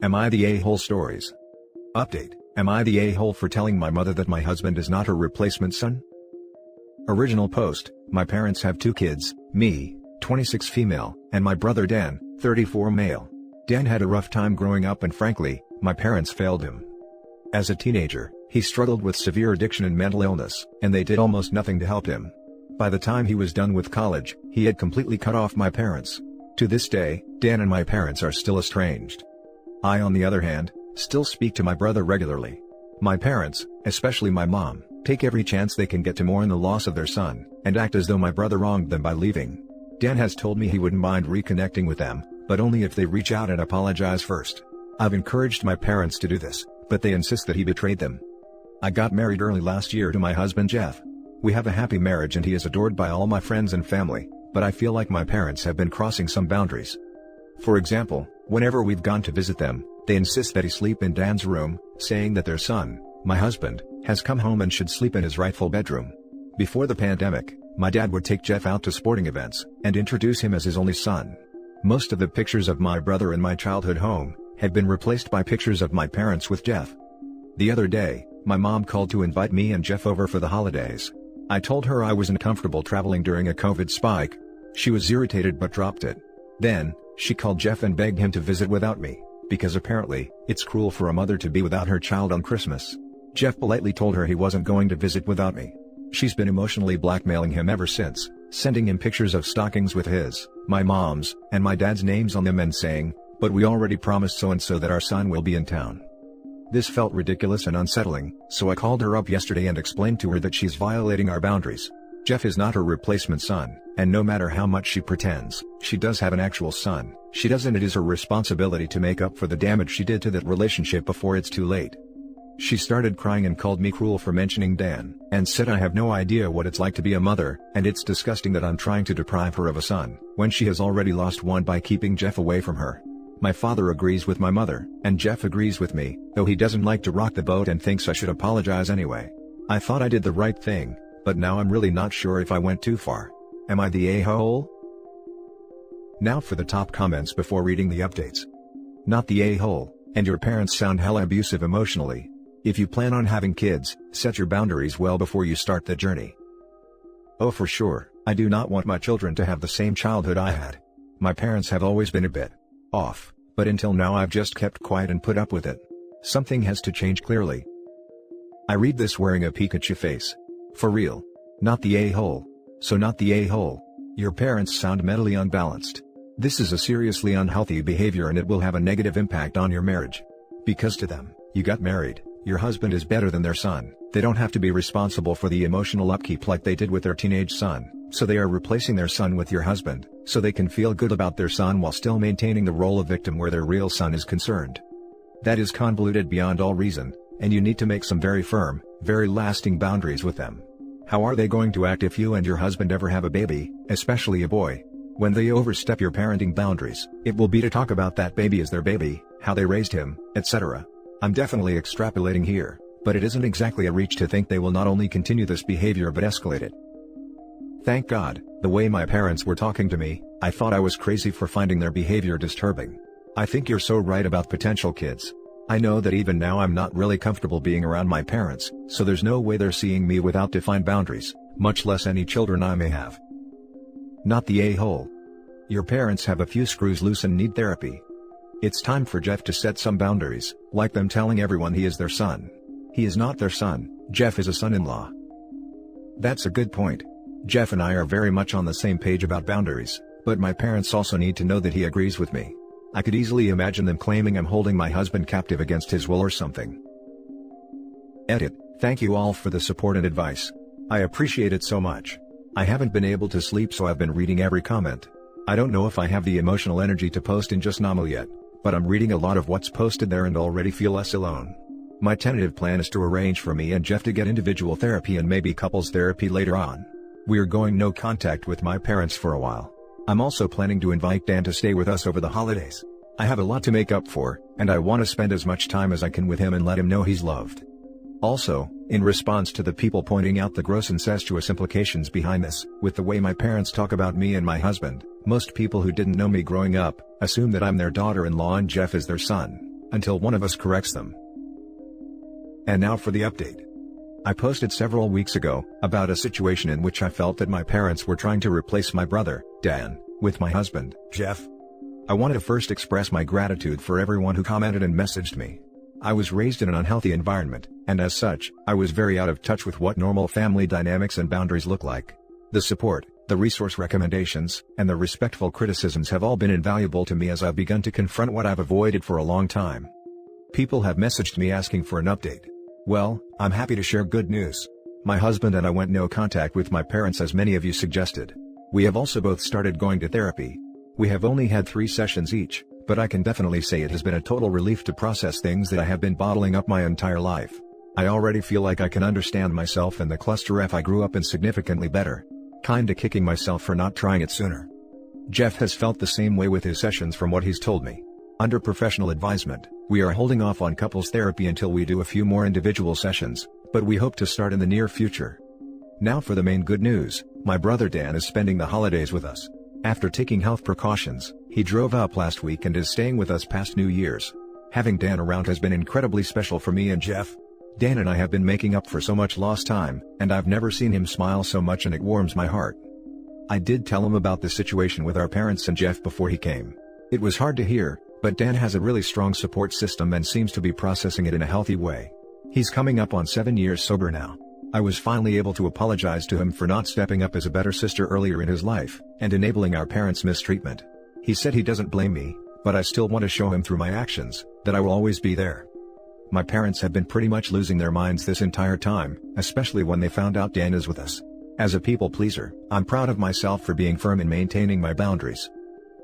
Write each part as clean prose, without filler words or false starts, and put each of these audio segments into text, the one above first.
Am I the a-hole stories? Update, am I the a-hole for telling my mother that my husband is not her replacement son? Original post, my parents have 2 kids, me, 26 female, and my brother Dan, 34 male. Dan had a rough time growing up and frankly, my parents failed him. As a teenager, he struggled with severe addiction and mental illness, and they did almost nothing to help him. By the time he was done with college, he had completely cut off my parents. To this day, Dan and my parents are still estranged. I, on the other hand, still speak to my brother regularly. My parents, especially my mom, take every chance they can get to mourn the loss of their son, and act as though my brother wronged them by leaving. Dan has told me he wouldn't mind reconnecting with them, but only if they reach out and apologize first. I've encouraged my parents to do this, but they insist that he betrayed them. I got married early last year to my husband Jeff. We have a happy marriage and he is adored by all my friends and family, but I feel like my parents have been crossing some boundaries. For example, whenever we've gone to visit them, they insist that he sleep in Dan's room, saying that their son, my husband, has come home and should sleep in his rightful bedroom. Before the pandemic, my dad would take Jeff out to sporting events, and introduce him as his only son. Most of the pictures of my brother in my childhood home, have been replaced by pictures of my parents with Jeff. The other day, my mom called to invite me and Jeff over for the holidays. I told her I wasn't comfortable traveling during a COVID spike. She was irritated but dropped it. Then, she called Jeff and begged him to visit without me, because apparently, it's cruel for a mother to be without her child on Christmas. Jeff politely told her he wasn't going to visit without me. She's been emotionally blackmailing him ever since, sending him pictures of stockings with his, my mom's, and my dad's names on them and saying, "But we already promised so-and-so that our son will be in town." This felt ridiculous and unsettling, so I called her up yesterday and explained to her that she's violating our boundaries. Jeff is not her replacement son, and no matter how much she pretends, she does have an actual son. She doesn't. It is her responsibility to make up for the damage she did to that relationship before it's too late. She started crying and called me cruel for mentioning Dan, and said I have no idea what it's like to be a mother, and it's disgusting that I'm trying to deprive her of a son, when she has already lost one by keeping Jeff away from her. My father agrees with my mother, and Jeff agrees with me, though he doesn't like to rock the boat and thinks I should apologize anyway. I thought I did the right thing, but now I'm really not sure if I went too far. Am I the a-hole? Now for the top comments before reading the updates. Not the a-hole, and your parents sound hella abusive emotionally. If you plan on having kids, set your boundaries well before you start the journey. Oh, for sure, I do not want my children to have the same childhood I had. My parents have always been a bit off, but until now I've just kept quiet and put up with it. Something has to change clearly. I read this wearing a Pikachu face. For real. Not the a-hole. So not the a-hole. Your parents sound mentally unbalanced. This is a seriously unhealthy behavior and it will have a negative impact on your marriage. Because to them, you got married, your husband is better than their son, they don't have to be responsible for the emotional upkeep like they did with their teenage son, so they are replacing their son with your husband, so they can feel good about their son while still maintaining the role of victim where their real son is concerned. That is convoluted beyond all reason, and you need to make some very firm, very lasting boundaries with them. How are they going to act if you and your husband ever have a baby, especially a boy? When they overstep your parenting boundaries, it will be to talk about that baby as their baby, how they raised him, etc. I'm definitely extrapolating here, but it isn't exactly a reach to think they will not only continue this behavior but escalate it. Thank God, the way my parents were talking to me, I thought I was crazy for finding their behavior disturbing. I think you're so right about potential kids. I know that even now I'm not really comfortable being around my parents, so there's no way they're seeing me without defined boundaries, much less any children I may have. Not the a-hole. Your parents have a few screws loose and need therapy. It's time for Jeff to set some boundaries, like them telling everyone he is their son. He is not their son, Jeff is a son-in-law. That's a good point. Jeff and I are very much on the same page about boundaries, but my parents also need to know that he agrees with me. I could easily imagine them claiming I'm holding my husband captive against his will or something. Edit. Thank you all for the support and advice. I appreciate it so much. I haven't been able to sleep, so I've been reading every comment. I don't know if I have the emotional energy to post in just normal yet, but I'm reading a lot of what's posted there and already feel less alone. My tentative plan is to arrange for me and Jeff to get individual therapy and maybe couples therapy later on. We are going no contact with my parents for a while. I'm also planning to invite Dan to stay with us over the holidays. I have a lot to make up for, and I want to spend as much time as I can with him and let him know he's loved. Also, in response to the people pointing out the gross incestuous implications behind this, with the way my parents talk about me and my husband, most people who didn't know me growing up, assume that I'm their daughter-in-law and Jeff is their son. until one of us corrects them. And now for the update. I posted several weeks ago about a situation in which I felt that my parents were trying to replace my brother, Dan, with my husband, Jeff. I wanted to first express my gratitude for everyone who commented and messaged me. I was raised in an unhealthy environment, and as such, I was very out of touch with what normal family dynamics and boundaries look like. The support, the resource recommendations, and the respectful criticisms have all been invaluable to me as I've begun to confront what I've avoided for a long time. People have messaged me asking for an update. Well, I'm happy to share good news. My husband and I went no contact with my parents as many of you suggested. We have also both started going to therapy. We have only had 3 sessions each, but I can definitely say it has been a total relief to process things that I have been bottling up my entire life. I already feel like I can understand myself and the cluster F I grew up in significantly better. Kinda kicking myself for not trying it sooner. Jeff has felt the same way with his sessions from what he's told me. Under professional advisement, we are holding off on couples therapy until we do a few more individual sessions, but we hope to start in the near future. Now for the main good news, my brother Dan is spending the holidays with us. After taking health precautions, he drove up last week and is staying with us past New Year's. Having Dan around has been incredibly special for me and Jeff. Dan and I have been making up for so much lost time, and I've never seen him smile so much, and it warms my heart. I did tell him about the situation with our parents and Jeff before he came. It was hard to hear, but Dan has a really strong support system and seems to be processing it in a healthy way. He's coming up on 7 years sober now. I was finally able to apologize to him for not stepping up as a better sister earlier in his life, and enabling our parents' mistreatment. He said he doesn't blame me, but I still want to show him through my actions, that I will always be there. My parents have been pretty much losing their minds this entire time, especially when they found out Dan is with us. As a people pleaser, I'm proud of myself for being firm in maintaining my boundaries.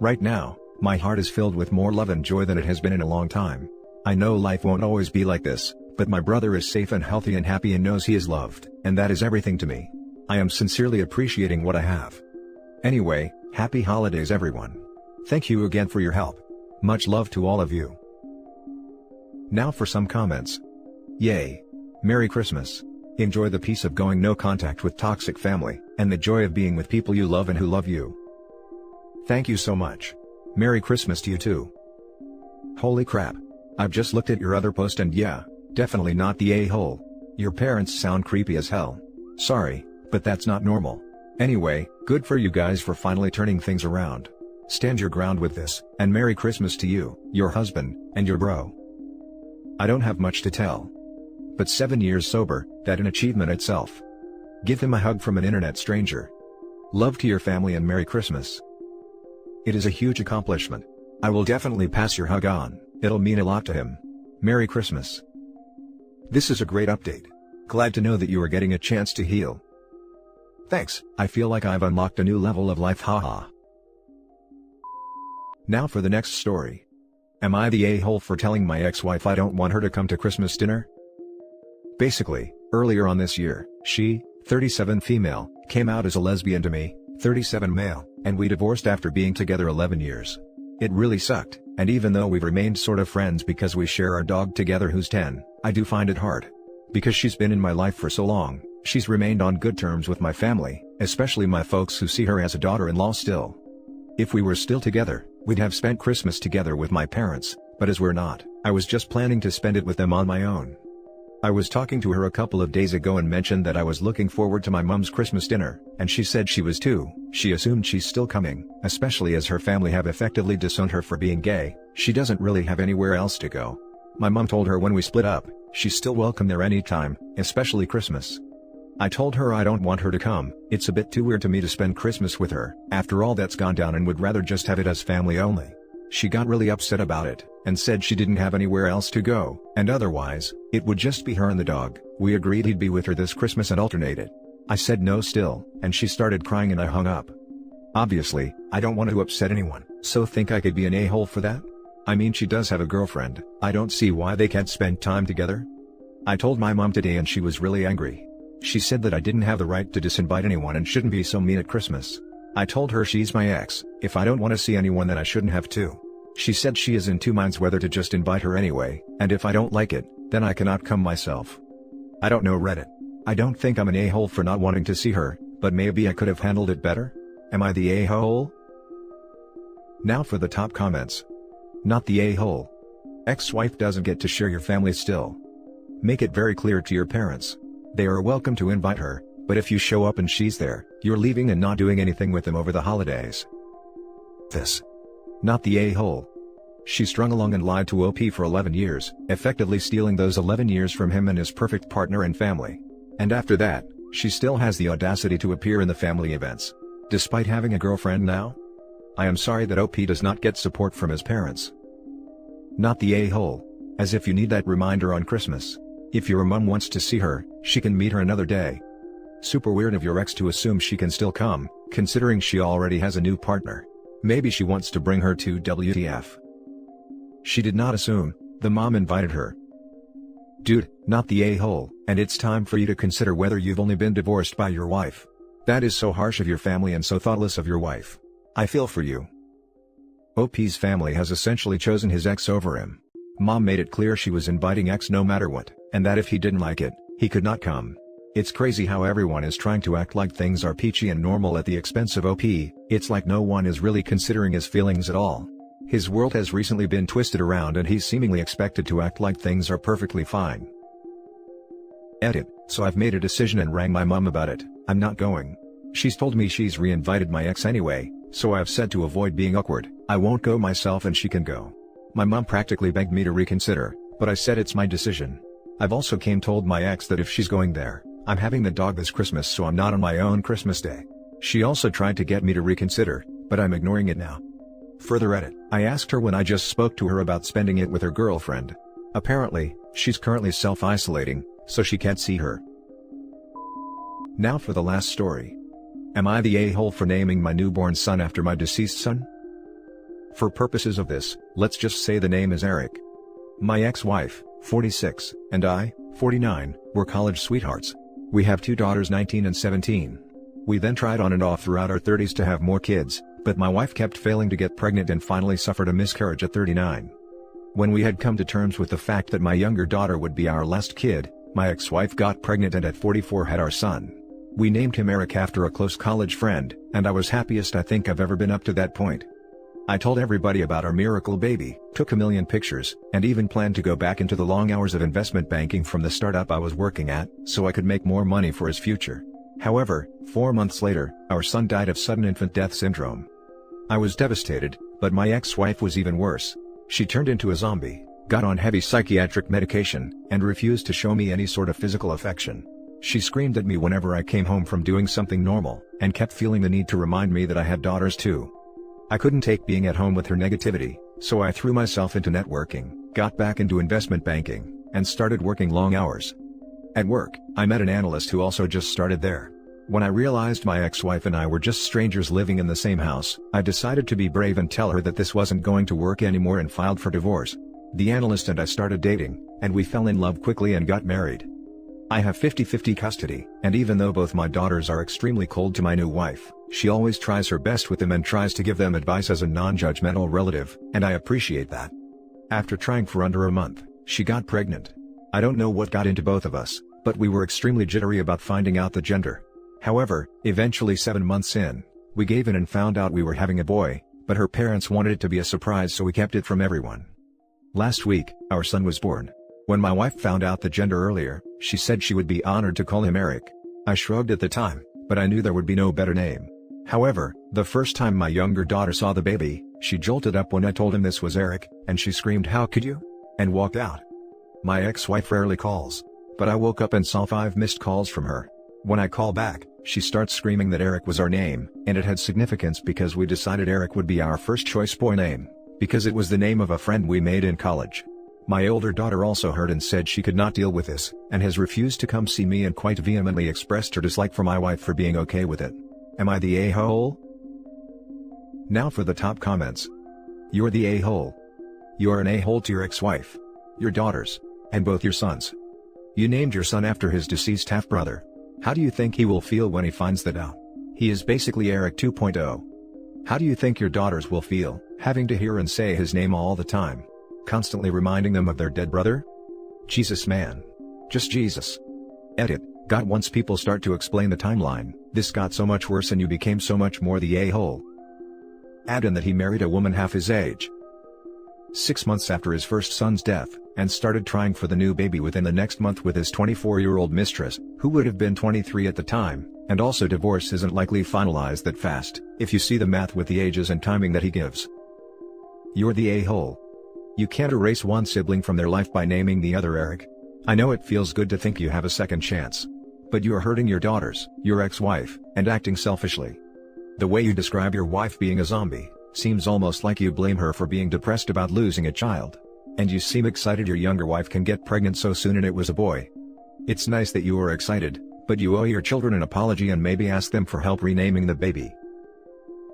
Right now, my heart is filled with more love and joy than it has been in a long time. I know life won't always be like this, but my brother is safe and healthy and happy and knows he is loved, and that is everything to me. I am sincerely appreciating what I have. Anyway, happy holidays everyone. Thank you again for your help. Much love to all of you. Now for some comments. Yay! Merry Christmas. Enjoy the peace of going no contact with toxic family, and the joy of being with people you love and who love you. Thank you so much. Merry Christmas to you too. Holy crap. I've just looked at your other post and yeah, definitely not the a-hole. Your parents sound creepy as hell. Sorry, but that's not normal. Anyway, good for you guys for finally turning things around. Stand your ground with this, and Merry Christmas to you, your husband, and your bro. I don't have much to tell. But 7 years sober, that an achievement itself. Give him a hug from an internet stranger. Love to your family and Merry Christmas. It is a huge accomplishment. I will definitely pass your hug on, it'll mean a lot to him. Merry Christmas. This is a great update. Glad to know that you are getting a chance to heal. Thanks, I feel like I've unlocked a new level of life, haha. Now for the next story. Am I the a-hole for telling my ex-wife I don't want her to come to Christmas dinner? Basically, earlier on this year, she, 37 female, came out as a lesbian to me, 37 male, and we divorced after being together 11 years. It really sucked, and even though we've remained sort of friends because we share our dog together who's 10, I do find it hard. Because she's been in my life for so long, she's remained on good terms with my family, especially my folks who see her as a daughter-in-law still. If we were still together, we'd have spent Christmas together with my parents, but as we're not, I was just planning to spend it with them on my own. I was talking to her a couple of days ago and mentioned that I was looking forward to my mom's Christmas dinner, and she said she was too. She assumed she's still coming, especially as her family have effectively disowned her for being gay. She doesn't really have anywhere else to go. My mom told her when we split up, she's still welcome there anytime, especially Christmas. I told her I don't want her to come, it's a bit too weird to me to spend Christmas with her, after all that's gone down, and would rather just have it as family only. She got really upset about it, and said she didn't have anywhere else to go, and otherwise, it would just be her and the dog. We agreed he'd be with her this Christmas and alternate it. I said no still, and she started crying and I hung up. Obviously, I don't want to upset anyone, so think I could be an a-hole for that? I mean, she does have a girlfriend, I don't see why they can't spend time together. I told my mom today and she was really angry. She said that I didn't have the right to disinvite anyone and shouldn't be so mean at Christmas. I told her she's my ex, if I don't want to see anyone then I shouldn't have to. She said she is in two minds whether to just invite her anyway, and if I don't like it, then I cannot come myself. I don't know Reddit. I don't think I'm an a-hole for not wanting to see her, but maybe I could have handled it better? Am I the a-hole? Now for the top comments. Not the a-hole. Ex-wife doesn't get to share your family still. Make it very clear to your parents. They are welcome to invite her, but if you show up and she's there, you're leaving and not doing anything with them over the holidays. This. Not the a-hole. She strung along and lied to OP for 11 years, effectively stealing those 11 years from him and his perfect partner and family. And after that, she still has the audacity to appear in the family events. Despite having a girlfriend now? I am sorry that OP does not get support from his parents. Not the a-hole. As if you need that reminder on Christmas. If your mom wants to see her, she can meet her another day. Super weird of your ex to assume she can still come, considering she already has a new partner. Maybe she wants to bring her to WTF. She did not assume, the mom invited her. Dude, not the a-hole, and it's time for you to consider whether you've only been divorced by your wife. That is so harsh of your family and so thoughtless of your wife. I feel for you. OP's family has essentially chosen his ex over him. Mom made it clear she was inviting ex no matter what, and that if he didn't like it, he could not come. It's crazy how everyone is trying to act like things are peachy and normal at the expense of OP. It's like no one is really considering his feelings at all. His world has recently been twisted around and he's seemingly expected to act like things are perfectly fine. Edit. So I've made a decision and rang my mom about it. I'm not going. She's told me she's re-invited my ex anyway, so I've said to avoid being awkward, I won't go myself and she can go. My mom practically begged me to reconsider, but I said it's my decision. I've also told my ex that if she's going there, I'm having the dog this Christmas so I'm not on my own Christmas day. She also tried to get me to reconsider, but I'm ignoring it now. Further edit. I asked her when I just spoke to her about spending it with her girlfriend. Apparently, she's currently self-isolating, so she can't see her. Now for the last story. Am I the a-hole for naming my newborn son after my deceased son? For purposes of this, let's just say the name is Eric. My ex-wife, 46, and I, 49, were college sweethearts. We have 2 daughters 19 and 17. We then tried on and off throughout our 30s to have more kids, but my wife kept failing to get pregnant and finally suffered a miscarriage at 39. When we had come to terms with the fact that my younger daughter would be our last kid, my ex-wife got pregnant and at 44 had our son. We named him Eric after a close college friend, and I was happiest I think I've ever been up to that point. I told everybody about our miracle baby, took a million pictures, and even planned to go back into the long hours of investment banking from the startup I was working at, so I could make more money for his future. However, 4 months later, our son died of sudden infant death syndrome. I was devastated, but my ex-wife was even worse. She turned into a zombie, got on heavy psychiatric medication, and refused to show me any sort of physical affection. She screamed at me whenever I came home from doing something normal, and kept feeling the need to remind me that I had daughters too. I couldn't take being at home with her negativity, so I threw myself into networking, got back into investment banking, and started working long hours. At work, I met an analyst who also just started there. When I realized my ex-wife and I were just strangers living in the same house, I decided to be brave and tell her that this wasn't going to work anymore and filed for divorce. The analyst and I started dating, and we fell in love quickly and got married. I have 50-50 custody, and even though both my daughters are extremely cold to my new wife, she always tries her best with them and tries to give them advice as a non-judgmental relative, and I appreciate that. After trying for under a month, she got pregnant. I don't know what got into both of us, but we were extremely jittery about finding out the gender. However, eventually 7 months in, we gave in and found out we were having a boy, but her parents wanted it to be a surprise so we kept it from everyone. Last week, our son was born. When my wife found out the gender earlier, she said she would be honored to call him Eric. I shrugged at the time, but I knew there would be no better name. However, the first time my younger daughter saw the baby, she jolted up when I told him this was Eric, and she screamed, "How could you?" and walked out. My ex-wife rarely calls, but I woke up and saw 5 missed calls from her. When I call back, she starts screaming that Eric was our name, and it had significance because we decided Eric would be our first choice boy name, because it was the name of a friend we made in college. My older daughter also heard and said she could not deal with this, and has refused to come see me and quite vehemently expressed her dislike for my wife for being okay with it. Am I the a-hole? Now for the top comments. You're the a-hole. You're an a-hole to your ex-wife, your daughters, and both your sons. You named your son after his deceased half-brother. How do you think he will feel when he finds that out? He is basically Eric 2.0. How do you think your daughters will feel, having to hear and say his name all the time? Constantly reminding them of their dead brother? Jesus, man. Just Jesus. Edit. Got once people start to explain the timeline, this got so much worse and you became so much more the a-hole. Add in that he married a woman half his age. 6 months after his first son's death, and started trying for the new baby within the next month with his 24-year-old mistress, who would have been 23 at the time, and also divorce isn't likely finalized that fast, if you see the math with the ages and timing that he gives. You're the a-hole. You can't erase one sibling from their life by naming the other Eric. I know it feels good to think you have a second chance. But you are hurting your daughters, your ex-wife, and acting selfishly. The way you describe your wife being a zombie, seems almost like you blame her for being depressed about losing a child. And you seem excited your younger wife can get pregnant so soon and it was a boy. It's nice that you are excited, but you owe your children an apology and maybe ask them for help renaming the baby.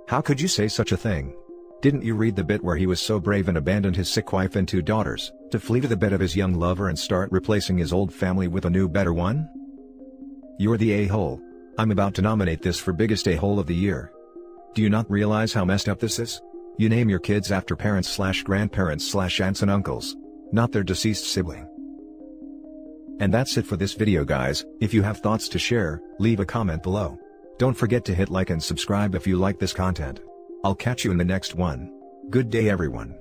How could you say such a thing? Didn't you read the bit where he was so brave and abandoned his sick wife and 2 daughters, to flee to the bed of his young lover and start replacing his old family with a new better one? You're the a-hole. I'm about to nominate this for biggest a-hole of the year. Do you not realize how messed up this is? You name your kids after parents/grandparents/aunts and uncles, not their deceased sibling. And that's it for this video guys. If you have thoughts to share, leave a comment below. Don't forget to hit like and subscribe if you like this content. I'll catch you in the next one. Good day everyone.